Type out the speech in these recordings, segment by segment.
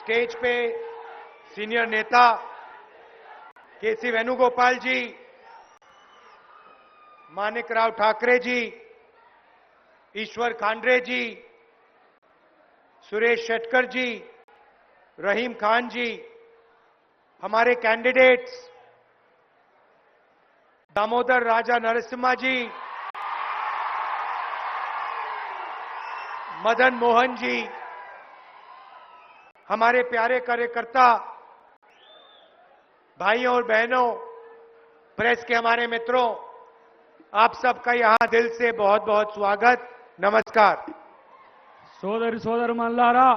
Stage पे senior नेता केसी वेणुगोपाल जी, माणिकराव ठाकरे जी, ईश्वर खांडरे जी, सुरेश शेट्टर जी, रहीम खान जी, हमारे कैंडिडेट्स दामोदर राजा नरसिम्हा जी, मदन मोहन जी, हमारे प्यारे कार्यकर्ता भाइयों और बहनों, प्रेस के हमारे मित्रों, आप सबका यहां दिल से बहुत बहुत स्वागत, नमस्कार। సోదరి సోదరుమల్లారా,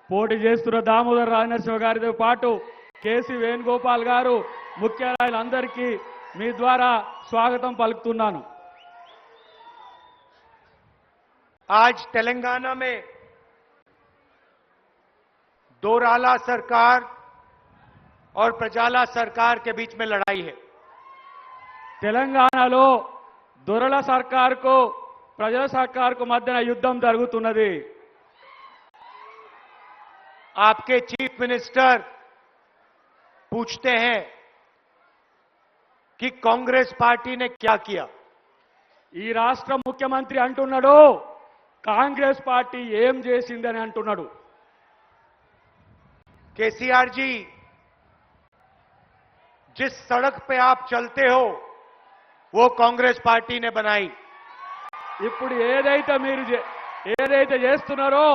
పోటీ చేస్తున్న దామోదర్ రాజనరసింహ గారితో పాటు కేసీ వేణుగోపాల్ గారు ముఖ్య నాయకులందరికీ మీ ద్వారా స్వాగతం పలుకుతున్నాను. आज तेलंगाना में दोराला सरकार और प्रजाला सरकार के बीच में लड़ाई है। తెలంగాణలో దొరల సర్కార్కు ప్రజల సర్కార్కు మధ్యన యుద్ధం జరుగుతున్నది. आपके चीफ मिनिस्टर पूछते हैं कि कांग्रेस पार्टी ने क्या किया। ఈ రాష్ట్ర ముఖ్యమంత్రి అంటున్నాడు కాంగ్రెస్ పార్టీ ఏం చేసిందని అంటున్నాడు. केसीआर जी, जिस सड़क पे आप चलते हो वो कांग्रेस पार्टी ने बनाई। ఇప్పుడు ఏదైతే చేస్తున్నారో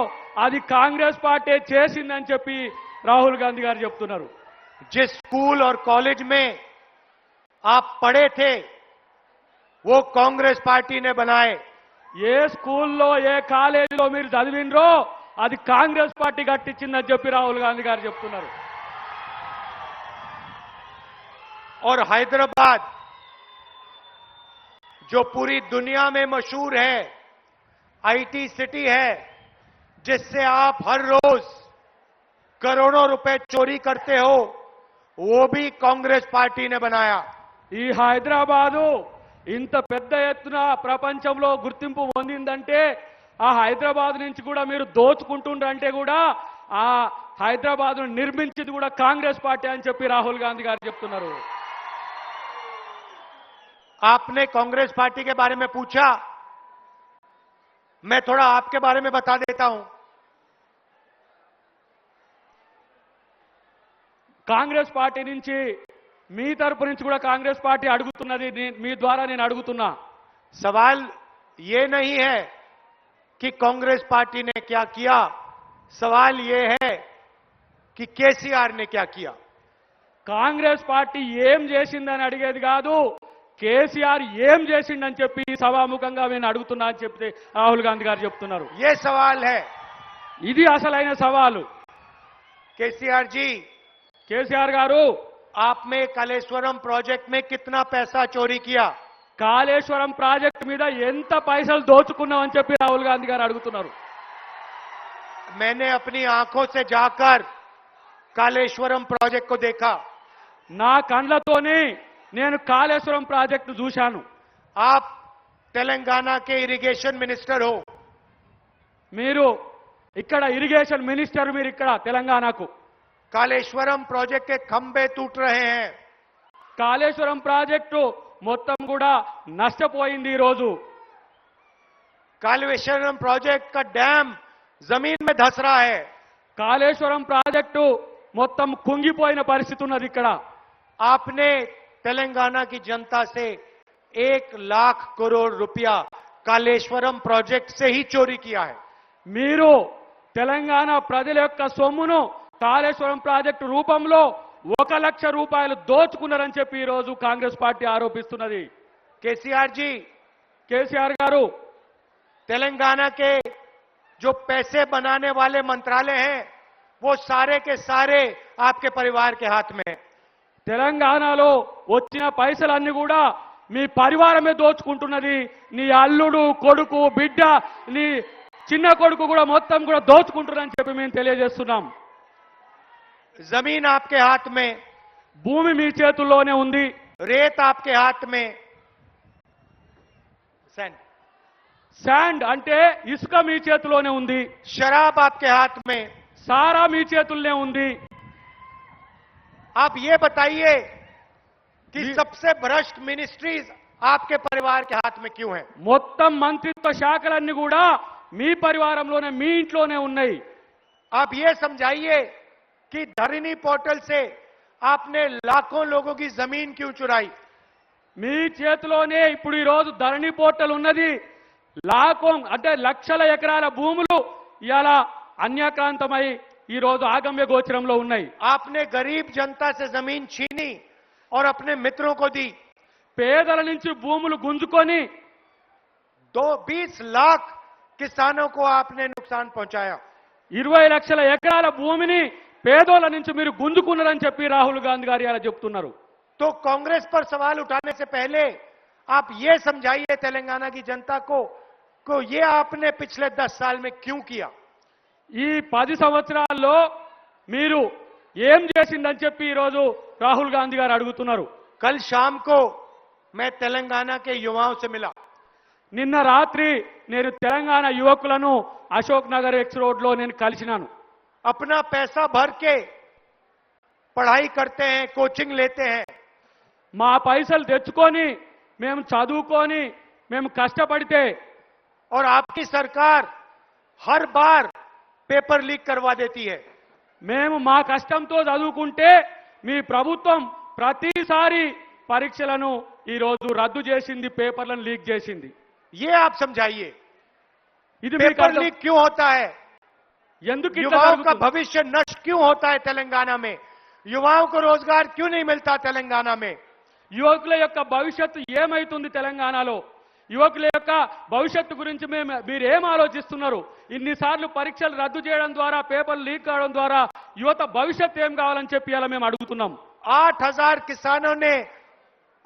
అది కాంగ్రెస్ పార్టీ చేసిందని చెప్పి రాహుల్ గాంధీ గారు చెప్తున్నారు. जिस स्कूल और कॉलेज में आप पढ़े थे वो कांग्रेस पार्टी ने बनाए। ఏ స్కూల్లో ఏ కాలేజీలో మీరు చదివినరో అది కాంగ్రెస్ పార్టీ కట్టించిందని చెప్పి రాహుల్ గాంధీ గారు చెప్తున్నారు. और हैदराबाद जो पूरी दुनिया में मशहूर है, आईटी सिटी है, जिससे आप हर रोज करोड़ों रुपए चोरी करते हो, वो भी कांग्रेस पार्टी ने बनाया। ఈ హైదరాబాదు ఇంత పెద్ద ఎత్తున ప్రపంచంలో గుర్తింపు పొందిందంటే ఆ హైదరాబాద్ నుంచి కూడా మీరు దోచుకుంటుండంటే కూడా ఆ హైదరాబాద్ నిర్మించింది కూడా కాంగ్రెస్ పార్టీ అని చెప్పి రాహుల్ గాంధీ గారు చెప్తున్నారు. आपने कांग्रेस पार्टी के बारे में पूछा, मैं थोड़ा आपके बारे में बता देता हूं। కాంగ్రెస్ పార్టీ నుంచి మీ తరపు నుంచి కూడా కాంగ్రెస్ పార్టీ అడుగుతున్నది, మీ ద్వారా నేను అడుగుతున్నా. सवाल ये नहीं है कि कांग्रेस पार्टी ने क्या किया, सवाल ये है कि केसीआर ने क्या किया। కాంగ్రెస్ పార్టీ ఏం చేసిందని అడిగేది కాదు, కేసీఆర్ ఏం చేసిండని చెప్పి సభాముఖంగా నేను అడుగుతున్నా అని చెప్తే రాహుల్ గాంధీ గారు చెప్తున్నారు. ये सवाल है। ఇది అసలైన సవాలు. केसीआर जी, కేసీఆర్ గారు, आपने कालेश्वरम प्रोजेक्ट में कितना पैसा चोरी किया? కాళేశ్వరం ప్రాజెక్టు మీద ఎంత పైసలు దోచుకున్నామని చెప్పి రాహుల్ గాంధీ గారు అడుగుతున్నారు. मैंने अपनी आंखों से जाकर कालेश्वरम प्रोजेक्ट को देखा। నా కండ్లతోని నేను కాళేశ్వరం ప్రాజెక్టు చూశాను. आप तेलंगाना के इरिगेशन मिनिस्टर हो। మీరు ఇక్కడ ఇరిగేషన్ మినిస్టర్, మీరు ఇక్కడ తెలంగాణకు. कालेश्वरम प्रोजेक्ट के खंभे टूट रहे हैं। కాళేశ్వరం ప్రాజెక్టు మొత్తం కూడా నష్టపోయింది. ఈ రోజు कालेश्वरम प्रोजेक्ट का डैम जमीन में धंस रहा है। కాళేశ్వరం ప్రాజెక్టు మొత్తం కుంగిపోయిన పరిస్థితి ఉన్నది ఇక్కడ. आपने तेलंगाना की जनता से 1 लाख करोड़ रुपया कालेश्वरम प्रोजेक्ट से ही चोरी किया है। మీరు తెలంగాణ ప్రజల యొక్క సొమ్మును కాళేశ్వరం ప్రాజెక్టు రూపంలో 1 లక్ష రూపాయలు దోచుకున్నారని చెప్పి ఈ రోజు కాంగ్రెస్ పార్టీ ఆరోపిస్తున్నది. केसीआर जी, కేసీఆర్ గారు, तेलंगाना के जो पैसे बनाने वाले मंत्रालय हैं वो सारे के सारे आपके परिवार के हाथ में है। తెలంగాణలో వచ్చిన పైసలన్నీ కూడా మీ పరివారమే దోచుకుంటున్నది. నీ అల్లుడు, కొడుకు, బిడ్డ, నీ చిన్న కొడుకు కూడా మొత్తం కూడా దోచుకుంటున్నారని చెప్పి మేము తెలియజేస్తున్నాం. जमीन आपके हाथ में, భూమి మీ చేతుల్లోనే ఉంది. रेत आपके हाथ में, శాండ్ అంటే ఇసుక మీ చేతిలోనే ఉంది. शराब आपके हाथ में, సారా మీ చేతుల్లోనే ఉంది. आप ये बताइए कि सबसे भ्रष्ट मिनिस्ट्रीज आपके परिवार के हाथ में क्यों है? మొత్తం మంత్రిత్వ శాఖలన్నీ కూడా మీ పరివారంలోనే మీ ఇంట్లోనే ఉన్నాయి. आप ये समझाइए कि धरनी पोर्टल से आपने लाखों लोगों की जमीन क्यों चुराई? మీ చేతిలోనే ఇప్పుడు ఈ రోజు ధరణి పోర్టల్ ఉన్నది. అంటే లక్షల ఎకరాల భూములు ఇవాళ అన్యాక్రాంతమై ఈ రోజు ఆగమ్య గోచరంలో ఉన్నాయి. आपने गरीब जनता से जमीन छीनी और अपने मित्रों को दी. పేదల నుంచి భూములు గుంజుకొని 20 लाख किसानों को आपने नुकसान पहुंचाया. 20 లక్షల ఎకరాల భూమిని పేదోళ్ళ నుంచి మీరు గుంజుకున్నారని చెప్పి రాహుల్ గాంధీ గారు ఇలా చెప్తున్నారు. तो कांग्रेस पर सवाल उठाने से पहले आप ये समझाइए तेलंगाना की जनता को ये आपने पिछले 10 साल में क्यों किया? ఈ 10 సంవత్సరాల్లో మీరు ఏం చేసిందని చెప్పి ఈ రోజు రాహుల్ గాంధీ గారు అడుగుతున్నారు. कल शाम को मैं तेलंगाना के युवाओं से मिला. నిన్న రాత్రి నేను తెలంగాణ యువకులను అశోక్ నగర్ ఎక్స్ రోడ్ లో నేను కలిసినాను. अपना पैसा भर के पढ़ाई करते हैं, कोचिंग लेते हैं. మా పైసలు తెచ్చుకొని మేము చదువుకొని మేము కష్టపడితే और आपकी सरकार हर बार पेपर लीक करवा देती है. మేము మా కష్టంతో చదువుకుంటే మీ ప్రభుత్వం ప్రతిసారి పరీక్షలను ఈ రోజు రద్దు చేసింది, పేపర్లను లీక్ చేసింది. ये आप समझाइए ఇది पेपर लीक क्यों होता है? ఎందుకు ఇట్లా युवाओं का జరుగుతుంది? भविष्य नष्ट क्यों होता है तेलंगाना में? युवाओं को रोजगार क्यों नहीं मिलता तेलंगाना में? యువకుల యొక్క భవిష్యత్తు ఏమైతుంది తెలంగాణలో? యువకుల యొక్క భవిష్యత్తు గురించి మీరు ఏం ఆలోచిస్తున్నారు? ఇన్నిసార్లు పరీక్షలు రద్దు చేయడం ద్వారా, పేపర్లు లీక్ కావడం ద్వారా యువత భవిష్యత్తు ఏం కావాలని చెప్పి అలా మేము అడుగుతున్నాం. 8,000 किसानों ने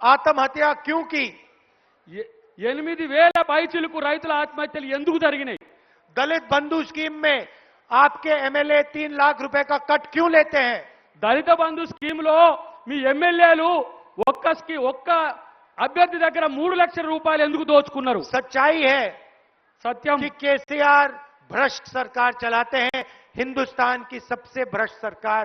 आत्महत्या क्यों की? 8,000 పైచిలకు రైతుల ఆత్మహత్యలు ఎందుకు జరిగినాయి? दलित बंधु स्कीम में आपके एमएलए 3 लाख रुपए का कट क्यों लेते हैं? దళిత బంధు స్కీమ్ లో మీ ఎమ్మెల్యేలు ఒక్క అభ్యర్థి దగ్గర 3 లక్షల రూపాయలు ఎందుకు దోచుకున్నారు? सच्चाई है సత్యం कि केसीआर भ्रष्ट सरकार चलाते हैं. हिंदुस्तान की सबसे भ्रष्ट सरकार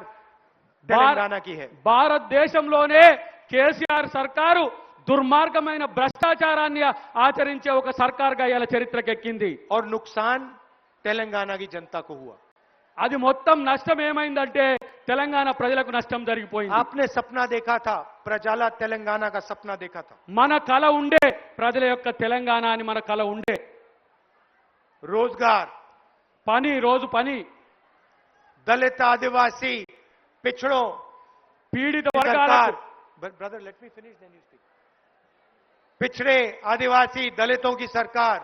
तेलंगाना की है. భారతదేశంలోనే కేసీఆర్ సర్కారు దుర్మార్గమైన భ్రష్టాచారాన్ని ఆచరించే ఒక సర్కార్గా ఇలా చరిత్రకెక్కింది. और नुकसान तेलंगाना की जनता को हुआ. అది మొత్తం నష్టం ఏమైందంటే తెలంగాణ ప్రజలకు నష్టం జరిగిపోయింది. आपने सपना देखा था, प्रजाला तेलंगाना का सपना देखा था. మన కల ఉండే ప్రజల యొక్క తెలంగాణ అని మన కల ఉండే. रोजगार, పని, రోజు పని, दलित आदिवासी पिछड़ों పీడిత की వర్గాలకు, सरकार. Brother let me finish then you speak. पिछड़े आदिवासी दलितों की सरकार,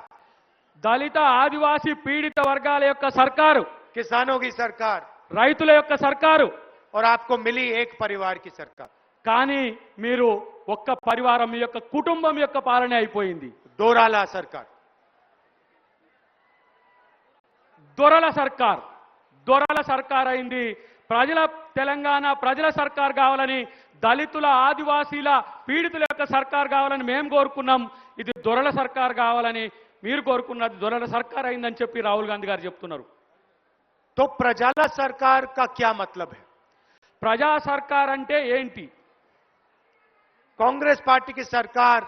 దళిత ఆదివాసీ పీడిత వర్గాల యొక్క సర్కారు, किसानों की सरकार, రైతుల యొక్క సర్కారు. और आपको मिली एक परिवार की सरकार. కానీ మీరు ఒక్క పరివారం, మీ యొక్క కుటుంబం యొక్క పాలన అయిపోయింది. दोराला सरकार. దొరల సర్కార్ అయింది. తెలంగాణ ప్రజల సర్కార్ కావాలని, దళితుల ఆదివాసీల పీడితుల యొక్క సర్కార్ కావాలని మేము కోరుకున్నాం. ఇది దొరల సర్కార్ కావాలని మీరు కోరుకున్నది దొరల సర్కార్ అయిందని చెప్పి రాహుల్ గాంధీ గారు చెప్తున్నారు. तो प्रजाला सरकार का क्या मतलब है? ప్రజా సర్కార్ అంటే ఏంటి? कांग्रेस पार्टी की सरकार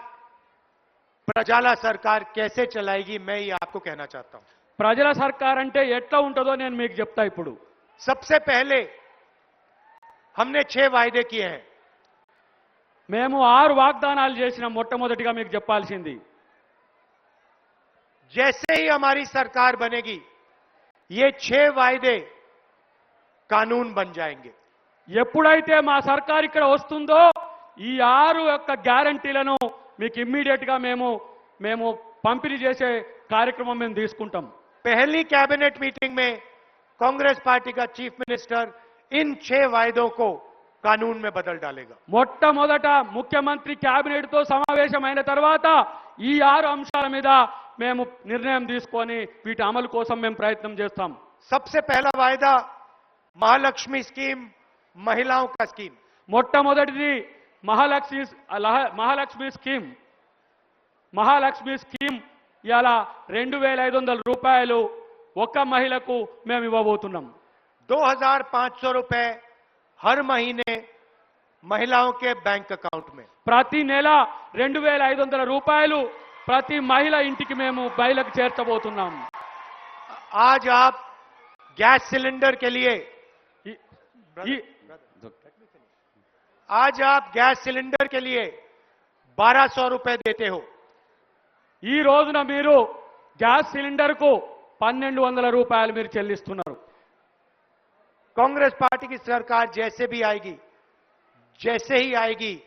प्रजाला सरकार कैसे चलाएगी, मैं ये आपको कहना चाहता हूं. ప్రజల సర్కార్ అంటే ఎట్లా ఉంటుందో నేను మీకు చెప్తా. ఇప్పుడు सबसे पहले हमने 6 वायदे किए हैं. మేము 6 వాగ్దానాలు చేసిన. మొట్టమొదటిగా మీకు చెప్పాల్సింది, जैसे ही हमारी सरकार बनेगी ये 6 वायदे कानून बन जाएंगे. ఎప్పుడైతే మా సర్కార్ ఇక్కడ వస్తుందో ఈ 6 యొక్క గ్యారంటీలను మీకు ఇమ్మీడియట్ గా మేము పంపిణీ చేసే కార్యక్రమం మేము తీసుకుంటాం. पहली कैबिनेट मीटिंग में कांग्रेस पार्टी का चीफ मिनिस्टर इन 6 वायदों को कानून में बदल डालेगा. మొట్టమొదట ముఖ్యమంత్రి కేబినెట్ తో సమావేశమైన తర్వాత ఈ 6 అంశాల మీద మేము నిర్ణయం తీసుకొని వీటి అమలు కోసం మేము ప్రయత్నం చేస్తాం. सबसे पहला वायदा महालक्ष्मी स्कीम, महिलाओं का स्कीम. మొట్టమొదటిది మహాలక్ష్మి స్కీమ్. ఇలా 2,500 రూపాయలు ఒక మహిళకు మేము ఇవ్వబోతున్నాం. 2,500 रुपए हर महीने महिलाओं के बैंक अकाउंट में। ప్రతి నెల 2,500 రూపాయలు ప్రతి మహిళ ఇంటికి మేము బయలకు చేర్చబోతున్నాం. आज आप गैस सिलेंडर के लिए ఈ- ఈ- आज आप गैस सिलेंडर के लिए 1,200 रुपए देते हो। ఈ రోజున మీరు గ్యాస్ సిలిండర్ కు 1,200 రూపాయలు మీరు చెల్లిస్తున్నారు. कांग्रेस पार्टी की सरकार जैसे भी आएगी, जैसे ही आएगी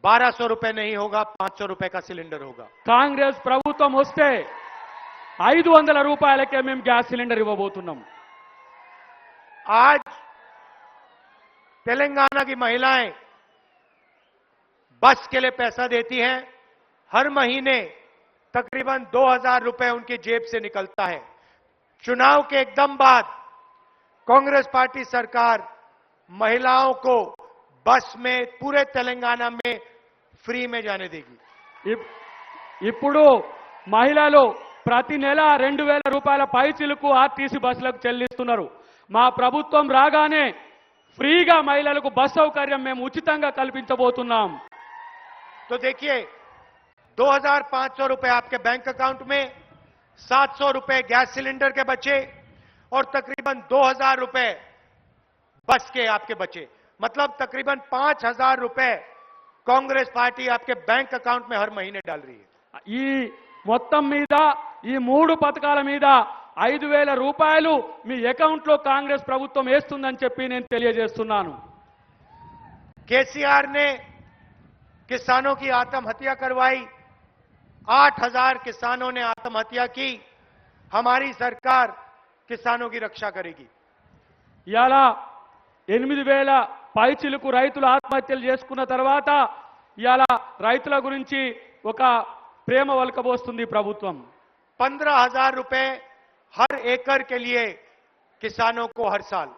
1,200 रुपए नहीं होगा, 500 रुपए का सिलेंडर होगा। కాంగ్రెస్ ప్రభుత్వం వస్తే 500 రూపాయలకే మేము గ్యాస్ సిలిండర్ ఇవ్వబోతున్నాం. आज तेलंगाना की महिलाएं बस के लिए पैसा देती हैं। हर महीने तकरीबन 2,000 रुपए उनकी जेब से निकलता है। चुनाव के एकदम बाद कांग्रेस पार्टी सरकार महिलाओं को बस में पूरे तेलंगाना में फ्री में जाने देगी। ఇప్- ఇప్పుడు మహిళలు ప్రతి నెల 2,000 రూపాయల పైచిలకు ఆర్టీసీ బస్సులకు చెల్లిస్తున్నారు. మా ప్రభుత్వం రాగానే ఫ్రీగా మహిళలకు బస్ సౌకర్యం మేము ఉచితంగా కల్పించబోతున్నాం. तो देखिए 2,500 रुपए आपके बैंक अकाउंट में, 700 रुपए गैस सिलेंडर के बचे और तकरीबन 2,000 रुपए बस के आपके बचे। मतलब तकरीबन 5,000 रुपए कांग्रेस पार्टी आपके बैंक अकाउंट में हर महीने डाल रही है। ఈ మొత్తం మీద ఈ 3 పథకాల మీద 5,000 రూపాయలు మీ అకౌంట్లో కాంగ్రెస్ ప్రభుత్వం వేస్తుందని చెప్పి నేను తెలియజేస్తున్నాను. केसीआर ने किसानों की आत्महत्या करवाई, 8,000 किसानों ने आत्महत्या की। हमारी सरकार किसानों की रक्षा करेगी। ఇవాళ 8,000 పైచిలకు రైతులు ఆత్మహత్యలు చేసుకున్న తర్వాత ఇవాళ రైతుల గురించి ఒక ప్రేమ వలకబోస్తుంది ప్రభుత్వం. 15,000 रुपए हर एकड़ के लिए किसानों को हर साल।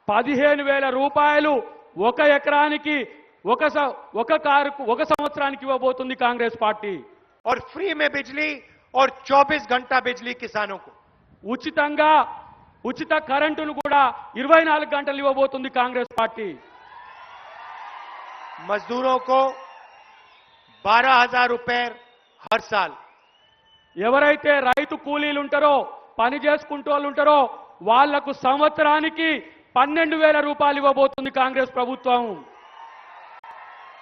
15,000 రూపాయలు ఒక ఎకరానికి ఒక కారుకు ఒక సంవత్సరానికి ఇవ్వబోతుంది కాంగ్రెస్ పార్టీ. और फ्री में बिजली और 24 घंटा बिजली किसानों को। ఉచితంగా ఉచిత కరెంటును కూడా 24 గంటలు ఇవ్వబోతుంది కాంగ్రెస్ పార్టీ. मजदूरों को 12,000 रुपए हर साल। ఎవరైతే రైతు కూలీలు ఉంటారో పని చేసుకుంటూ వాళ్ళు ఉంటారో వాళ్లకు సంవత్సరానికి 12,000 రూపాయలు ఇవ్వబోతుంది కాంగ్రెస్ ప్రభుత్వం.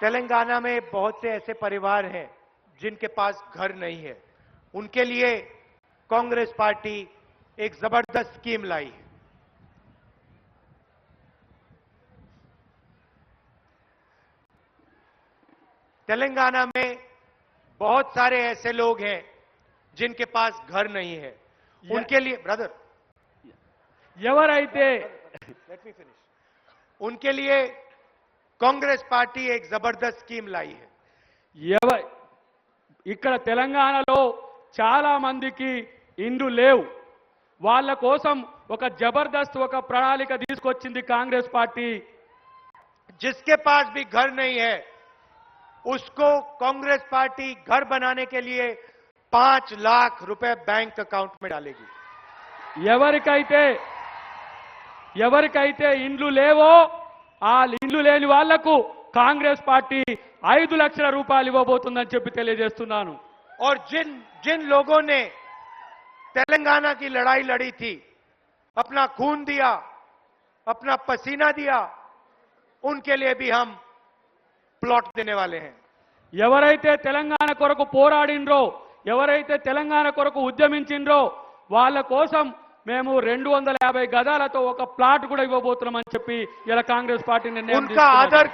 तेलंगाना में बहुत से ऐसे परिवार हैं जिनके पास घर नहीं है। उनके लिए कांग्रेस पार्टी एक जबरदस्त स्कीम लाई है। तेलंगाना में बहुत सारे ऐसे लोग हैं जिनके पास घर नहीं है। उनके लिए ब्रदर ఎవరైతే लेट मी फिनिश। उनके लिए कांग्रेस पार्टी एक जबरदस्त स्कीम लाई है। ఇక్కడ తెలంగాణలో చాలా మందికి ఇండ్లు లేవు. వాళ్ళ కోసం ఒక జబర్దస్త్ ఒక ప్రణాళిక తీసుకొచ్చింది కాంగ్రెస్ పార్టీ. जिसके पास भी घर नहीं है उसको कांग्रेस पार्टी घर बनाने के लिए 5 लाख रुपए बैंक अकाउंट में डालेगी। ఎవరికైతే ఇండ్లు లేవో ఆ ఇండ్లు లేని వాళ్లకు కాంగ్రెస్ పార్టీ 5 లక్షల రూపాయలు ఇవ్వబోతుందని చెప్పి తెలియజేస్తున్నాను. और जिन जिन लोगों ने तेलंगाना की लड़ाई लड़ी थी, अपना खून दिया, अपना पसीना दिया, उनके लिए भी हम प्लॉट देने वाले हैं। ఎవరైతే తెలంగాణ కొరకు పోరాడిండ్రో ఎవరైతే తెలంగాణ కొరకు ఉద్యమించిండ్రో వాళ్ళ కోసం మేము 250 గదాలతో ఒక ప్లాట్ కూడా ఇవ్వబోతున్నామని చెప్పి ఇలా కాంగ్రెస్ పార్టీ నిర్ణయం उनका తీసుకున్నది.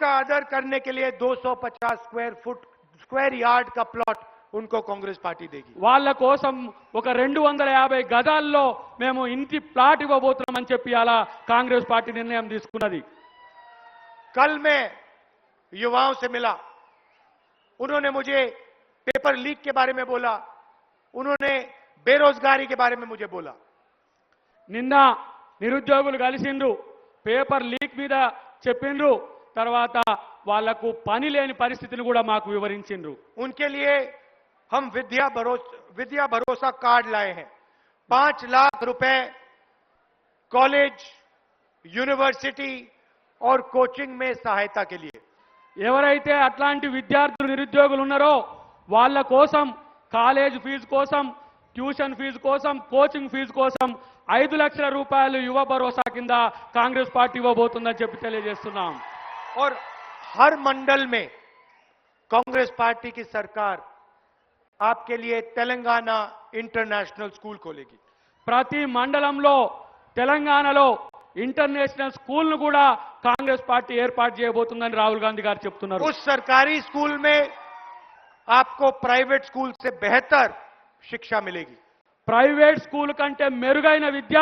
आदर करने के लिए 250 स्क्वायर यार्ड का प्लॉट उनको कांग्रेस पार्टी देगी। వాళ్ళ కోసం ఒక 250 గదాల్లో మేము ఇంటి ప్లాట్ ఇవ్వబోతున్నామని చెప్పి అలా కాంగ్రెస్ పార్టీ నిర్ణయం తీసుకున్నది. कल मैं युवाओं से मिला, उन्होंने मुझे पेपर लीक के बारे में बोला, उन्होंने बेरोजगारी के बारे में मुझे बोला। నిన్న నిరుద్యోగులు కలిసిండ్రు, పేపర్ లీక్ మీద చెప్పిండ్రు, తర్వాత వాళ్లకు పని లేని పరిస్థితిని కూడా మాకు వివరించిండ్రు. उनके लिए हम विद्या भरोसा कार्ड लाए हैं। 5 लाख रुपए कॉलेज, यूनिवर्सिटी और कोचिंग में सहायता के लिए। ఎవరైతే అట్లాంటి విద్యార్థులు నిరుద్యోగులు ఉన్నారో వాళ్ళ కోసం కాలేజ్ ఫీజు కోసం, ట్యూషన్ ఫీజు కోసం, కోచింగ్ ఫీజు కోసం 5 లక్షల రూపాయలు యువ భరోసా కింద కాంగ్రెస్ పార్టీ ఇవ్వబోతుందని చెప్పి తెలియజేస్తున్నాం. और हर मंडल में कांग्रेस पार्टी की सरकार आपके लिए तेलंगाना इंटरनेशनल स्कूल खोलेगी। ప్రతి మండలంలో తెలంగాణలో ఇంటర్నేషనల్ స్కూల్ ను కూడా కాంగ్రెస్ పార్టీ ఏర్పాటు చేయబోతుందని రాహుల్ గాంధీ గారు చెప్తున్నారు. उस सरकारी स्कूल में आपको प्राइवेट स्कूल से बेहतर शिक्षा मिलेगी। ప్రైవేట్ స్కూల్ కంటే మెరుగైన విద్య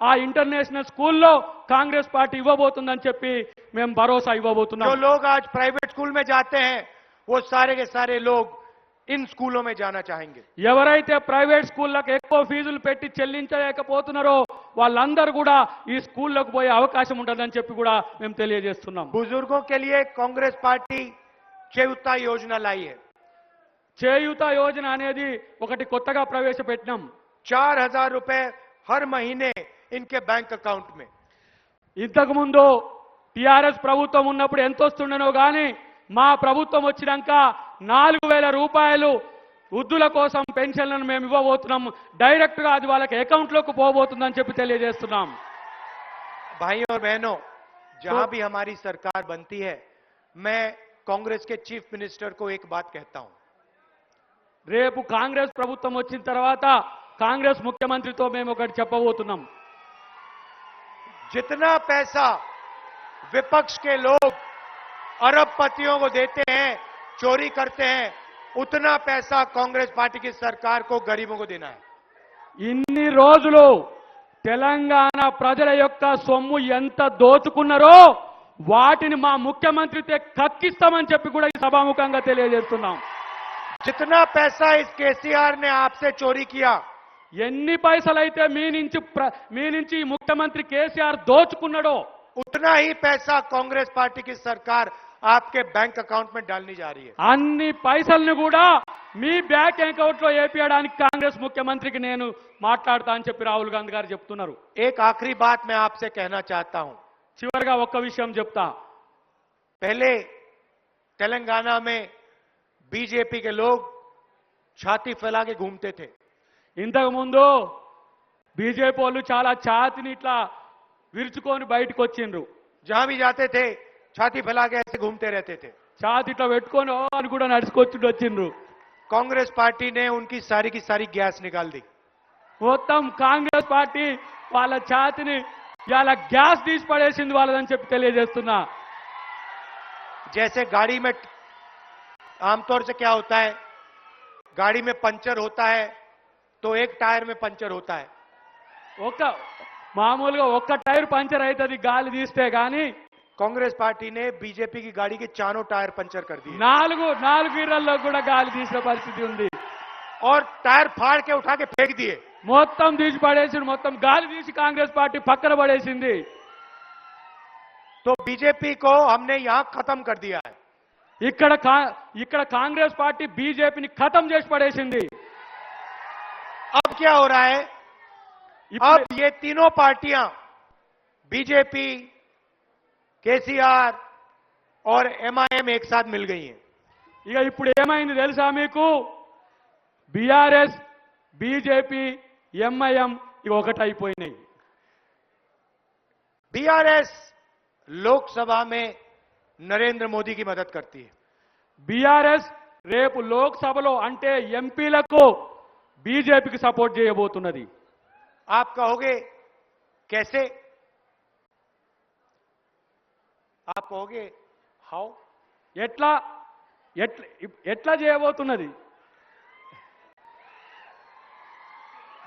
ఆ ఇంటర్నేషనల్ స్కూల్లో కాంగ్రెస్ పార్టీ ఇవ్వబోతుందని చెప్పి మేము భరోసా जो ఇవ్వబోతున్నాం. लोग आज प्राइवेट स्कूल में जाते हैं वो सारे के सारे लोग इन स्कूलों में जाना चाहेंगे। ఎవరైతే ప్రైవేట్ స్కూళ్ళకు ఎక్కువ ఫీజులు పెట్టి చెల్లించలేకపోతున్నారో వాళ్ళందరూ కూడా ఈ స్కూళ్ళకు పోయే అవకాశం ఉంటుందని చెప్పి కూడా మేము తెలియజేస్తున్నాం. बुजुर्गों के लिए कांग्रेस पार्टी चेयुता योजना लाई है। చేయూత యోజన అనేది ఒకటి కొత్తగా ప్రవేశపెట్టినాం. 4,000 रुपए हर महीने इनके बैंक अकाउंट में। ఇంతకు ముందు టిఆర్ఎస్ ప్రభుత్వం ఉన్నప్పుడు ఎంత వస్తుండనో గాని మా ప్రభుత్వం వచ్చినాక 4,000 రూపాయలు వృద్ధుల కోసం పెన్షన్లను మేము ఇవ్వబోతున్నాం. డైరెక్ట్ గా అది వాళ్ళకి అకౌంట్ లోకి పోబోతుందని చెప్పి తెలియజేస్తున్నాం. भाइयों और बहनों, जहां भी हमारी सरकार बनती है, मैं कांग्रेस के चीफ मिनिस्टर को एक बात कहता हूं। రేపు కాంగ్రెస్ ప్రభుత్వం వచ్చిన తర్వాత కాంగ్రెస్ ముఖ్యమంత్రితో మేము ఒకటి చెప్పబోతున్నాం. जितना पैसा विपक्ष के लोग अरबपतियों को देते हैं, चोरी करते हैं, उतना पैसा कांग्रेस पार्टी की सरकार को गरीबों को देना है। ఇన్ని రోజులు తెలంగాణ ప్రజల యొక్క సొమ్ము ఎంత దోచుకున్నారో వాటిని మా ముఖ్యమంత్రితో కక్కిస్తామని చెప్పి కూడా ఈ సభాముఖంగా తెలియజేస్తున్నాం. जितना पैसा इस केसीआर ने आपसे चोरी किया, ఎన్ని పైసలైతే మీ నుంచి ఈ ముఖ్యమంత్రి కేసీఆర్ దోచుకున్నాడో उतना ही पैसा कांग्रेस पार्टी की सरकार आपके बैंक अकाउंट में डालनी जा रही है। అన్ని పైసల్ని కూడా మీ బ్యాంక్ అకౌంట్ లో వేపించడానికి కాంగ్రెస్ ముఖ్యమంత్రికి నేను మాట్లాడతా అని చెప్పి రాహుల్ గాంధీ గారు చెప్తున్నారు. एक आखिरी बात मैं आपसे कहना चाहता हूं। చివరిగా ఒక్క విషయం చెప్తా. पहले तेलंगाना में बीजेपी के लोग छाती फैला के घूमते थे। ఇంతకు ముందు బీజేపీ వాళ్ళు చాలా ఛాతిని ఇట్లా విరుచుకొని బయటకు వచ్చిండ్రు. जहां भी जाते थे छाती फैला के ऐसे घूमते रहते थे। ఛాతి ఇట్లా పెట్టుకొని "ఓ" అని కూడా నడుచుకొచ్చి వచ్చిండ్రు. कांग्रेस पार्टी ने उनकी सारी की सारी गैस निकाल दी। మొత్తం కాంగ్రెస్ పార్టీ వాళ్ళ ఛాతిని ఇలా గ్యాస్ తీసి పడేసింది వాళ్ళదని చెప్పి తెలియజేస్తున్నా. जैसे गाड़ी में आमतौर से क्या होता है, गाड़ी में पंचर होता है तो एक टायर में पंचर होता है। మామూలుగా ఒక్క టైర్ పంచర్ అవుతుంది గాలి తీస్తే గాని कांग्रेस पार्टी ने बीजेपी की गाड़ी के चारों टायर पंचर कर दिए నాలుగు ఇళ్లలో కూడా గాలి తీసిన పరిస్థితి ఉంది. और टायर फाड़ के उठा के फेंक दिए। మొత్తం తీసి పడేసింది. మొత్తం గాలి తీసి కాంగ్రెస్ పార్టీ పక్కన పడేసింది. तो बीजेपी को हमने यहां खत्म कर दिया है। ఇక్కడ కాంగ్రెస్ పార్టీ బీజేపీని ఖతం చేసి పడేసింది. अब क्या हो रहा है, अब ये तीनों पार्टियां बीजेपी, केसीआर और एमआईएम एक साथ मिल गई हैं। ఇక ఇప్పుడు ఏమైంది తెలుసా మీకు? బీఆర్ఎస్, బీజేపీ, ఎంఐఎం ఇవి ఒకటైపోయినాయి. बीआरएस लोकसभा में नरेंद्र मोदी की मदद करती है। బీఆర్ఎస్ రేపు లోక్సభలో అంటే ఎంపీలకు బీజేపీకి సపోర్ట్ చేయబోతున్నది. आप कहोगे कैसे? आप कहोगे हाउ? ఎట్లా ఎట్లా చేయబోతున్నది?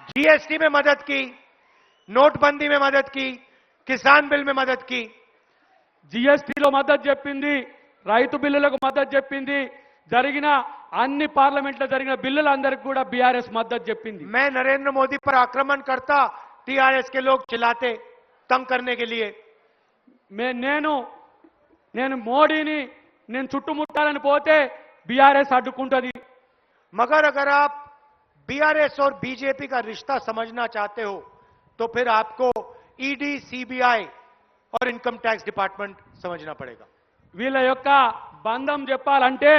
जीएसटी में मदद की, नोटबंदी में मदद की, किसान बिल में मदद की। జీఎస్టీలో మద్దతు చెప్పింది, రైతు బిల్లులకు మద్దతు చెప్పింది, జరిగిన అన్ని పార్లమెంట్లో జరిగిన బిల్లులందరికీ కూడా బీఆర్ఎస్ మద్దతు చెప్పింది. मैं नरेंद्र मोदी पर आक्रमण करता, टीआरएस के लोग चिल्लाते तंग करने के लिए। నేను మోడీని చుట్టుముట్టాలని పోతే బీఆర్ఎస్ అడ్డుకుంటది. मगर अगर आप बीआरएस और बीजेपी का रिश्ता समझना चाहते हो तो फिर आपको ईडी, सीबीआई और इनकम टैक्स डिपार्टमेंट समझना पड़ेगा। వీళ్ళ యొక్క బంధం చెప్పాలంటే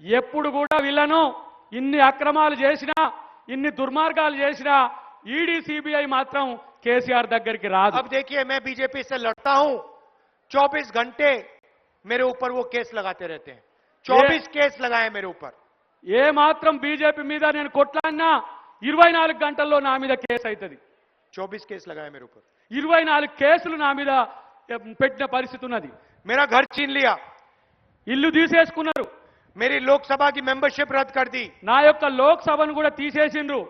ఎప్పుడు కూడా వీళ్ళను ఇన్ని అక్రమాలు చేసినా ఇన్ని దుర్మార్గాలు చేసినా ఈడీ సిబిఐ మాత్రం కేసీఆర్ దగ్గరికి రాదు। अब देखिए, मैं बीजेपी से लड़ता हूं, 24 घंटे मेरे ऊपर वो केस लगाते रहते हैं। 24 केस लगाए मेरे ऊपर। ఏ మాత్రం బీజేపీ మీద నేను కొట్లాడినా 24 గంటల్లో నా మీద కేసు అవుతుంది। 24 केस लगाए मेरे ऊपर। 24 కేసులు నా మీద పెట్టిన పరిస్థితి ఉన్నది। मेरा घर छीन लिया, ఇల్లు తీసేసుకున్నారు, मेरी लोकसभा की मेंबरशिप रद्द कर दी, నా యొక్క లోక్సభను కూడా తీసేసిండ్రు।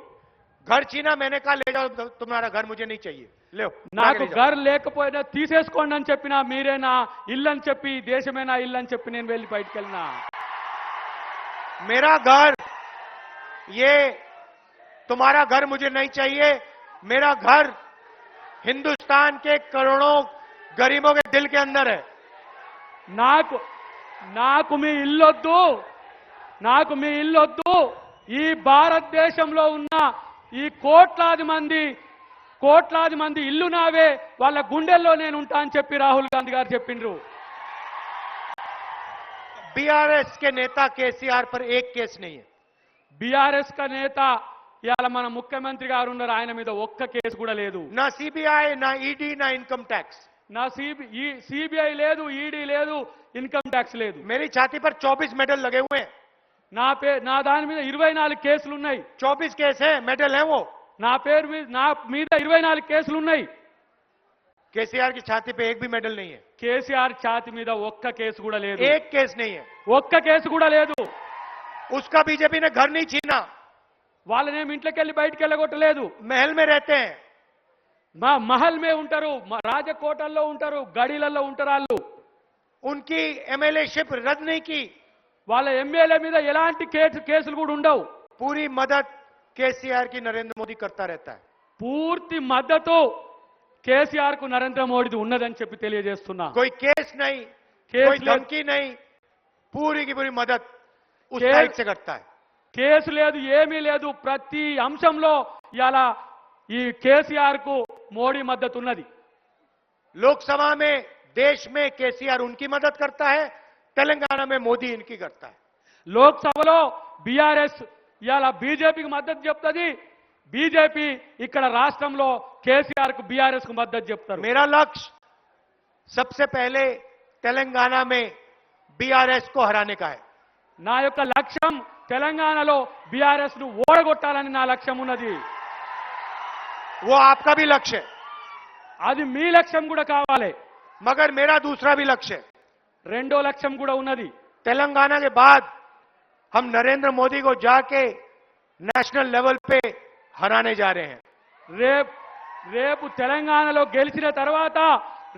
घर छीना, मैंने कहा ले जाओ, तुम्हारा घर मुझे नहीं चाहिए, ले నాకు घर లేకపోయినా తీసేసుకోండి అని చెప్పినా మీరే నా ఇల్లు అని చెప్పి దేశమే నా ఇల్లు అని చెప్పి నేను వెళ్ళి బయటికి వెళ్ళినా। मेरा घर, ये तुम्हारा घर मुझे नहीं चाहिए, मेरा घर हिंदुस्तान के करोड़ों गरीबों के दिल के अंदर है। నాకు మీ ఇల్లొద్దు, నాకు మీ ఇల్లొద్దు, ఈ భారతదేశంలో ఉన్న ఈ కోట్లాది మంది ఇల్లు నావే, వాళ్ళ గుండెల్లో నేను ఉంటా అని చెప్పి రాహుల్ గాంధీ గారు చెప్పిండ్రు। बीआरएस के नेता केसीआर पर एक केस नहीं है। బీఆర్ఎస్ కా నేత ఇవాళ మన ముఖ్యమంత్రి గారు ఉన్నారు, ఆయన మీద ఒక్క కేసు కూడా లేదు। ना सीबीआई, ना ईडी, ना इनकम टैक्स। నా సిబిఐ లేదు, ఈడీ లేదు, ఇన్కమ్ ట్యాక్స్ లేదు। मेरी छाती पर 24 मेडल लगे हुए हैं। నా దాని మీద 24 కేసులు ఉన్నాయి। 24 केस है, मेडल है वो। నా మీద 24 కేసులు ఉన్నాయి। केसीआर की छाती पे एक भी मेडल नहीं है। కేసీఆర్ ఛాతి మీద ఒక్క కేసు కూడా లేదు, एक केस नहीं है। ఒక్క కేసు కూడా లేదు। उसका बीजेपी ने घर नहीं छीना, వాళ్ళనేమి ఇంట్లోకి వెళ్ళి బయటికి వెళ్ళగొట్టలేదు। महल में रहते हैं। మహల్ మే ఉంటారు, రాజకోటల్లో ఉంటారు, గడిలలో ఉంటారు వాళ్ళు। उनकी एमएलए शिप रद्द नहीं की। వాళ్ళ ఎమ్మెల్యే మీద ఎలాంటి కేసులు కూడా ఉండవు। पूरी मदद केसीआर की नरेंद्र मोदी करता रहता है। పూర్తి మద్దతు కేసీఆర్ కు నరేంద్ర మోడీది ఉన్నదని చెప్పి తెలియజేస్తున్నా। कोई केस नहीं, कोई धमकी नहीं, पूरी की पूरी मदद उस साइड से करता है। కేసు లేదు, ఏమీ లేదు, ప్రతి అంశంలో ఇలా ఈ కేసీఆర్ కు మోడీ మద్దతు ఉన్నది। लोकसभा में, देश में केसीआर उनकी मदद करता है, तेलंगाना में मोदी इनकी करता है। లోక్సభలో బీఆర్ఎస్ ఇలా బీజేపీకి మద్దతు చెప్తుంది, బీజేపీ ఇక్కడ రాష్ట్రంలో కేసీఆర్ కు బీఆర్ఎస్ కు మద్దతు చెప్తారు। मेरा लक्ष्य सबसे पहले तेलंगाना में बीआरएस को हराने का है। నా యొక్క లక్ష్యం తెలంగాణలో బీఆర్ఎస్ ను ఓడగొట్టాలని నా లక్ష్యం ఉన్నది। वो आपका भी लक्ष्य है, అది మీ లక్ష్యం కూడా కావాలి। मगर मेरा दूसरा भी लक्ष्य है। రెండో లక్ష్యం కూడా ఉన్నది। तेलंगाना के बाद हम नरेंद्र मोदी को जाके नेशनल लेवल पे हराने जा रहे हैं। రేపు తెలంగాణలో గెలిచిన తర్వాత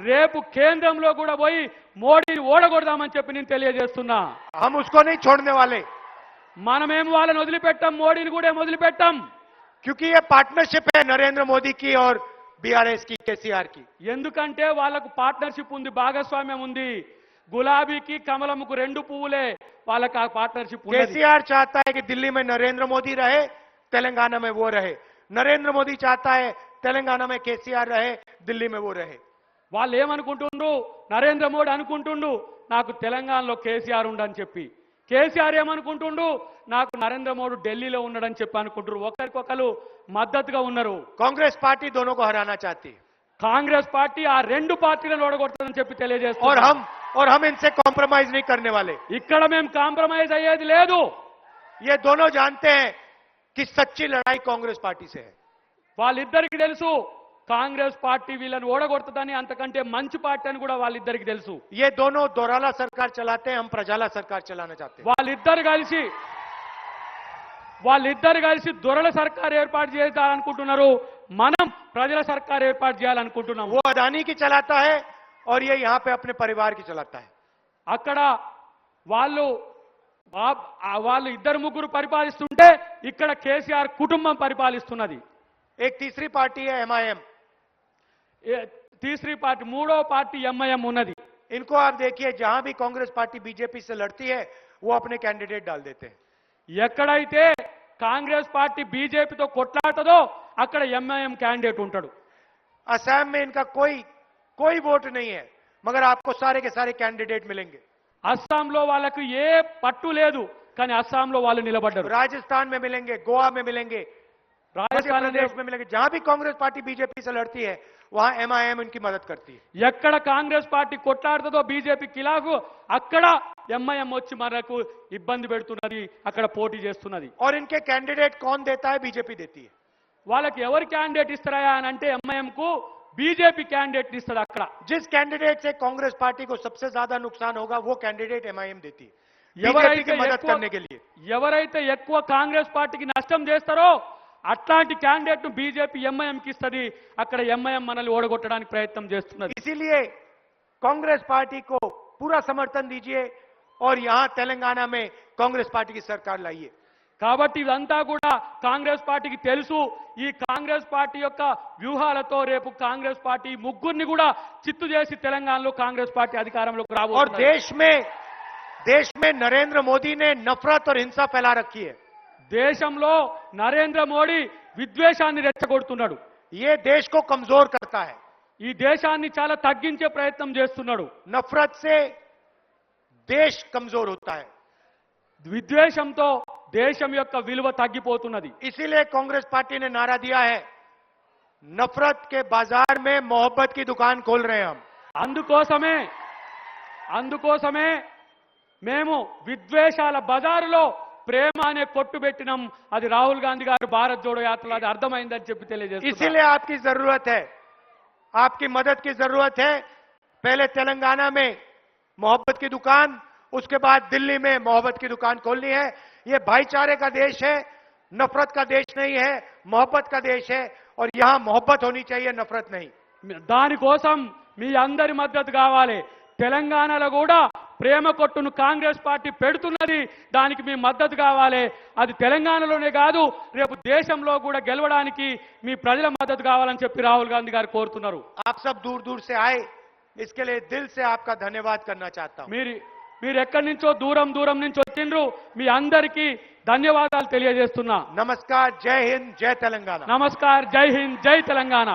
రేపు కేంద్రంలో కూడా పోయి మోడీని ఓడగొడదామని చెప్పి నేను తెలియజేస్తున్నా। हम उसको नहीं छोड़ने वाले, మనమేం వాళ్ళని వదిలిపెట్టాం, మోడీని కూడా వదిలిపెట్టాం। क्योंकि ये पार्टनरशिप है नरेंद्र मोदी की और बीआरएस की, केसीआर की। ఎందుకంటే వాళ్ళకు పార్ట్నర్షిప్ ఉంది, భాగస్వామ్యం ఉంది। గులాబీకి కమలముకు రెండు పువ్వులే, వాళ్ళకి ఆ పార్ట్నర్షిప్ ఉంది। केसीआर चाहता है कि दिल्ली में नरेंद्र मोदी रहे, तेलंगाना में वो रहे। नरेंद्र मोदी चाहता है तेलंगाना में केसीआर रहे, दिल्ली में वो रहे। వాళ్ళు ఏమనుకుంటుండ్రు, నరేంద్ర మోడీ అనుకుంటుండు నాకు తెలంగాణలో కేసీఆర్ ఉండని చెప్పి, కేసీఆర్ ఏమనుకుంటుండు నాకు నరేంద్ర మోడీ ఢిల్లీలో ఉండడని చెప్పి అనుకుంటారు। ఒకరికొకరు మద్దతుగా ఉన్నారు। कांग्रेस पार्टी दोनों को हराना चाहती है కాంగ్రెస్ పార్టీ ఆ రెండు పార్టీలను ఓడగొడుతుందని చెప్పి తెలియజేస్తున్నారు। और हम इनसे कॉम्प्रोमाइज नहीं करने वाले। ఇక్కడ మేము కాంప్రమైజ్ అయ్యేది లేదు। ये दोनों जानते हैं कि सच्ची लड़ाई कांग्रेस पार्टी से है। వాళ్ళిద్దరికి తెలుసు కాంగ్రెస్ పార్టీ వీళ్ళని ఓడగొడుతుందని, అంతకంటే మంచి పార్టీ అని కూడా వాళ్ళిద్దరికి తెలుసు। ये दोनों दोराला सरकार चलाते हैं, हम प्रजाला सरकार चलाना चाहते हैं। వాళ్ళిద్దరు కలిసి దొరల సర్కార్ ఏర్పాటు చేయాలనుకుంటున్నారు, మనం ప్రజల సర్కార్ ఏర్పాటు చేయాలనుకుంటున్నాం। वो अदानी की चलाता है और ये यहां पे अपने परिवार की चलाता है। అక్కడ వాళ్ళు ఇద్దరు ముగ్గురు పరిపాలిస్తుంటే ఇక్కడ కేసీఆర్ కుటుంబం పరిపాలిస్తున్నది। एक तीसरी पार्टी है एमआईएम। तीसरी पार्टी, మూడో పార్టీ ఎంఐఎం ఉన్నది। इनको आप देखिए, जहां भी कांग्रेस पार्टी बीजेपी से लड़ती है वो अपने कैंडिडेट डाल देते हैं। ఎక్కడైతే కాంగ్రెస్ పార్టీ బీజేపీతో కొట్లాటదో అక్కడ ఎంఐఎం క్యాండిడేట్ ఉంటాడు. असम में इनका कोई वोट नहीं है, मगर आपको सारे के सारे कैंडिडेट मिलेंगे. అస్సాంలో వాళ్ళకు ఏ పట్టు లేదు, కానీ అస్సాంలో వాళ్ళు నిలబడ్డారు. राजस्थान में मिलेंगे, गोवा में मिलेंगे, मध्य రాజస్థాన్ प्रदेश में मिलेंगे. जहां भी कांग्रेस पार्टी बीजेपी से लड़ती है वहां एमआईएम उनकी मदद करती है. ఎక్కడ కాంగ్రెస్ పార్టీ కొట్లాడుతుందో బీజేపీ ఖిలాఫ్ అక్కడ ఎంఐఎం వచ్చి మనకు ఇబ్బంది పెడుతున్నది, అక్కడ పోటీ చేస్తున్నది. और इनके कैंडिडेट कौन देता है? बीजेपी देती है. వాళ్ళకి ఎవరు క్యాండిడేట్ ఇస్తారా అని అంటే ఎంఐఎం కు బీజేపీ క్యాండిడేట్ ఇస్తుంది. అక్కడ जिस कैंडिडेट से कांग्रेस पार्टी को सबसे ज्यादा नुकसान होगा वो कैंडिडेट एमआईएम देती है बीजेपी की मदद करने के लिए. ఎవరైతే ఎక్కువ కాంగ్రెస్ పార్టీకి నష్టం చేస్తారో అట్లాంటి క్యాండిడేట్ ను బీజేపీ ఎంఐఎం కి ఇస్తుంది. అక్కడ ఎంఐఎం మనల్ని ఓడగొట్టడానికి ప్రయత్నం చేస్తున్నది. इसीलिए कांग्रेस पार्टी को पूरा समर्थन दीजिए और यहां तेलंगाना में कांग्रेस पार्टी की सरकार लाइए. కాబట్టి ఇదంతా కూడా కాంగ్రెస్ పార్టీకి తెలుసు. ఈ కాంగ్రెస్ పార్టీ యొక్క వ్యూహాలతో రేపు కాంగ్రెస్ పార్టీ ముగ్గురిని కూడా చిత్తు చేసి తెలంగాణలో కాంగ్రెస్ పార్టీ అధికారంలోకి और రాబోతుంది. देश में नरेंद्र मोदी ने नफरत और हिंसा फैला रखी है. దేశంలో నరేంద్ర మోడీ విద్వేషాన్ని రెచ్చగొడుతున్నాడు. ये देश को कमजोर करता है. ఈ దేశాన్ని చాలా తగ్గించే ప్రయత్నం చేస్తున్నాడు. नफरत से देश कमजोर होता है. విద్వేషంతో దేశం యొక్క విలువ తగ్గిపోతున్నది. इसीलिए कांग्रेस पार्टी ने नारा दिया है, नफरत के बाजार में मोहब्बत की दुकान खोल रहे हैं हम. అందుకోసమే మేము విద్వేషాల బజారులో ప్రేమ అనే కొట్టు పెట్టినాం. అది రాహుల్ గాంధీ గారు భారత్ జోడో యాత్రలో అది అర్థమైందని చెప్పి తెలియజేస్తున్నారు. इसीलिए आपकी जरूरत है, आपकी मदद की जरूरत है. पहले तेलंगाना में मोहब्बत की दुकान, उसके बाद दिल्ली में मोहब्बत की दुकान खोलनी है. ये भाईचारे का देश है, नफरत का देश नहीं है, मोहब्बत का देश है. और यहां मोहब्बत होनी चाहिए, नफरत नहीं. దానికోసం మీ అందరి మద్దతు కావాలి. తెలంగాణలో కూడా ప్రేమ కొట్టును కాంగ్రెస్ పార్టీ పెడుతున్నది, దానికి మీ మద్దతు కావాలి. అది తెలంగాణలోనే కాదు రేపు దేశంలో కూడా గెలవడానికి మీ ప్రజల మద్దతు కావాలని చెప్పి రాహుల్ గాంధీ గారు కోరుతున్నారు. आप सब दूर दूर से आए, इसके लिए दिल से आपका धन्यवाद करना चाहता हूं. మీరు ఎక్కడి నుంచో దూరం నుంచి వచ్చిండ్రు, మీ అందరికీ ధన్యవాదాలు తెలియజేస్తున్నా. नमस्कार, जय हिंद, जय तेलंगाना. నమస్కార్, జై హింద్, జై తెలంగాణ.